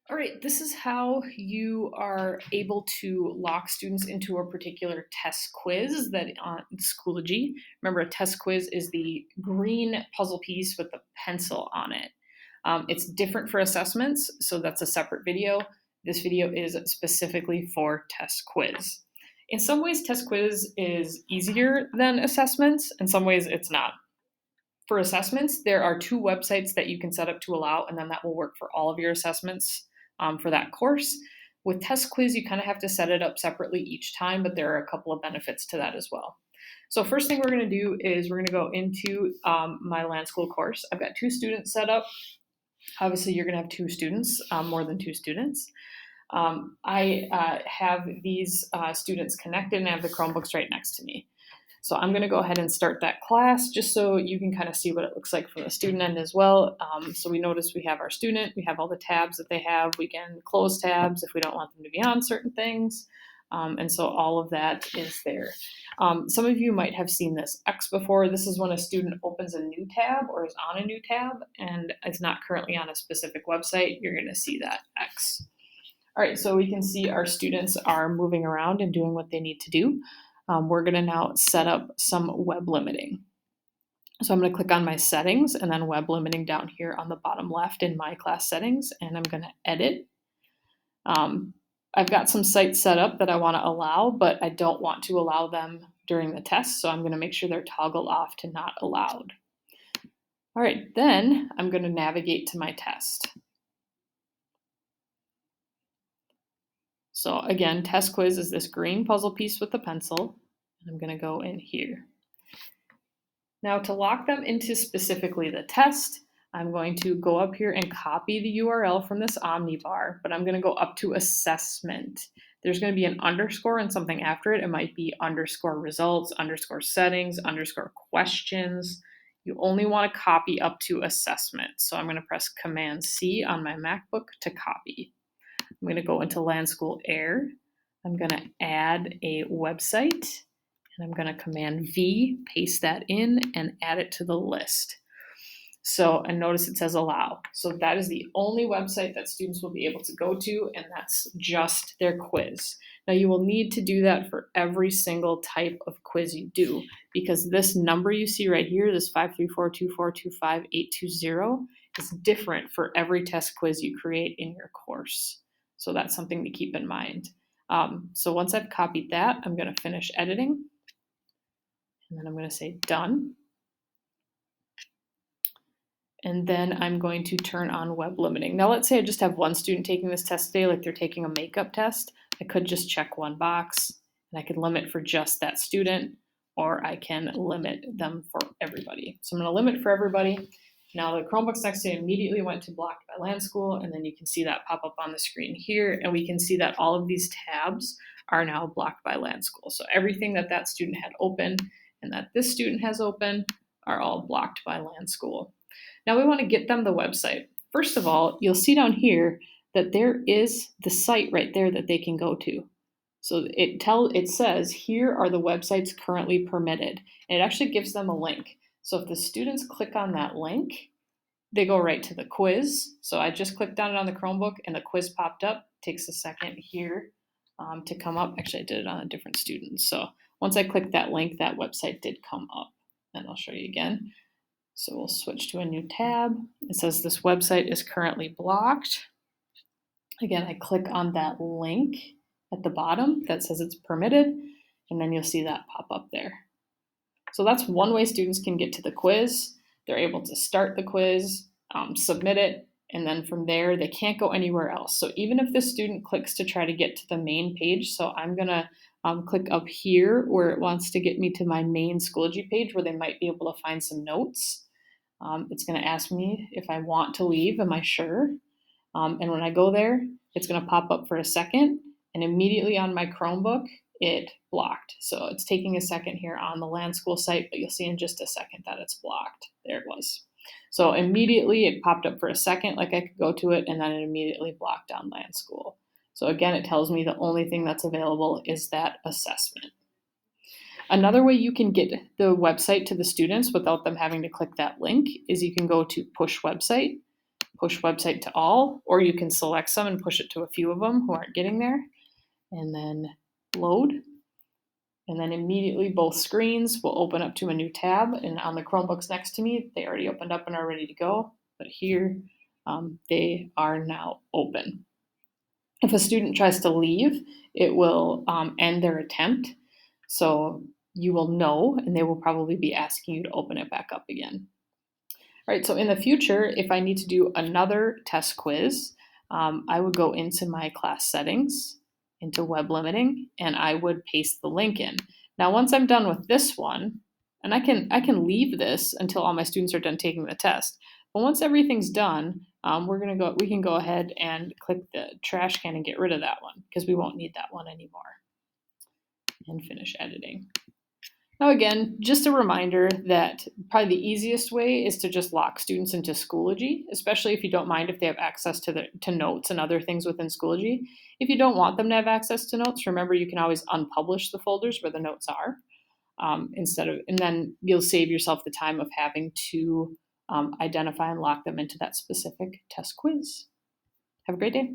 All right, this is how you are able to lock students into a particular test quiz that on Schoology. Remember, a test quiz is the green puzzle piece with the pencil on it. It's different for assessments, so that's a separate video. This video is specifically for test quiz. In some ways, test quiz is easier than assessments. In some ways, it's not. For assessments, there are two websites that you can set up to allow, and then that will work for all of your assessments for that course. With test quiz, you kind of have to set it up separately each time, but there are a couple of benefits to that as well. So first thing we're going to do is we're going to go into my Lanschool course. I've got two students set up. Obviously, you're going to have two students, more than two students. I have these students connected and I have the Chromebooks right next to me. So I'm going to go ahead and start that class just so you can kind of see what it looks like from the student end as well. So we notice we have our student, we have all the tabs that they have. We can close tabs if we don't want them to be on certain things. And so all of that is there. Some of you might have seen this X before. This is when a student opens a new tab or is on a new tab and is not currently on a specific website. You're going to see that X. All right, so we can see our students are moving around and doing what they need to do. We're going to now set up some web limiting. So I'm going to click on my settings and then web limiting down here on the bottom left in my class settings, and I'm going to edit. I've got some sites set up that I want to allow, but I don't want to allow them during the test, so I'm going to make sure they're toggled off to not allowed. All right, then I'm going to navigate to my test. So again, test quiz is this green puzzle piece with the pencil. I'm going to go in here. Now to lock them into specifically the test, I'm going to go up here and copy the URL from this omnibar, but I'm going to go up to assessment. There's going to be an underscore and something after it. It might be underscore results, underscore settings, underscore questions. You only want to copy up to assessment. So I'm going to press Command C on my MacBook to copy. I'm going to go into Lanschool Air. I'm going to add a website, and I'm going to Command V, paste that in, and add it to the list. So, and notice it says allow. So that is the only website that students will be able to go to, and that's just their quiz. Now you will need to do that for every single type of quiz you do, because this number you see right here, this 53424258220, is different for every test quiz you create in your course. So that's something to keep in mind. So once I've copied that, I'm going to finish editing. And then I'm going to say done. And then I'm going to turn on web limiting. Now let's say I just have one student taking this test today, like they're taking a makeup test. I could just check one box and I could limit for just that student, or I can limit them for everybody. So I'm going to limit for everybody. Now the Chromebooks next to it immediately went to blocked by Lanschool, and then you can see that pop up on the screen here, and we can see that all of these tabs are now blocked by Lanschool. So everything that that student had open and that this student has open are all blocked by Lanschool. Now we want to get them the website. First of all, you'll see down here that there is the site right there that they can go to. So it says here are the websites currently permitted, and it actually gives them a link. So if the students click on that link, they go right to the quiz. So I just clicked on it on the Chromebook and the quiz popped up. It takes a second here to come up. Actually, I did it on a different student. So once I clicked that link, that website did come up. And I'll show you again. So we'll switch to a new tab. It says this website is currently blocked. Again, I click on that link at the bottom that says it's permitted, and then you'll see that pop up there. So that's one way students can get to the quiz. They're able to start the quiz, submit it, and then from there, they can't go anywhere else. So even if the student clicks to try to get to the main page, so I'm gonna click up here where it wants to get me to my main Schoology page where they might be able to find some notes. It's gonna ask me if I want to leave, am I sure? And when I go there, it's gonna pop up for a second, and immediately on my Chromebook, it blocked. So it's taking a second here on the Lanschool site, but you'll see in just a second that it's blocked. There it was. So immediately it popped up for a second, like I could go to it, and then it immediately blocked down Lanschool. So again, it tells me the only thing that's available is that assessment. Another way you can get the website to the students without them having to click that link is you can go to push website. push website to all, or you can select some and push it to a few of them who aren't getting there, and then load. And then immediately both screens will open up to a new tab, and on the Chromebooks next to me, they already opened up and are ready to go, but here they are now open. If a student tries to leave, it will end their attempt, so you will know, and they will probably be asking you to open it back up again. All right, so in the future, if I need to do another test quiz, I would go into my class settings, into web limiting, and I would paste the link in. Now, once I'm done with this one, and I can leave this until all my students are done taking the test. But once everything's done, we can go ahead and click the trash can and get rid of that one because we won't need that one anymore. And finish editing. Now again, just a reminder that probably the easiest way is to just lock students into Schoology, especially if you don't mind if they have access to notes and other things within Schoology. If you don't want them to have access to notes, remember you can always unpublish the folders where the notes are, and then you'll save yourself the time of having to identify and lock them into that specific test quiz. Have a great day.